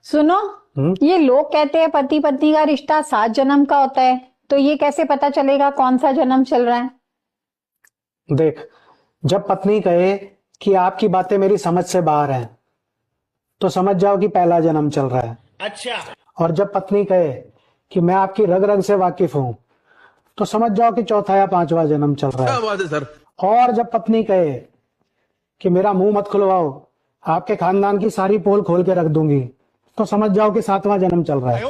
सुनो, ये लोग कहते हैं पति पत्नी का रिश्ता 7 जन्म का होता है, तो ये कैसे पता चलेगा कौन सा जन्म चल रहा है? देख, जब पत्नी कहे कि आपकी बातें मेरी समझ से बाहर हैं, तो समझ जाओ कि पहला जन्म चल रहा है। अच्छा। और जब पत्नी कहे कि मैं आपकी रग रग से वाकिफ हूं, तो समझ जाओ कि चौथा या पांचवा जन्म चल रहा क्या है। बात है सर। और जब पत्नी कहे कि मेरा मुंह मत खुलवाओ, आपके खानदान की सारी पोल खोल के रख दूंगी, तो समझ जाओ कि 7वां जन्म चल रहा है।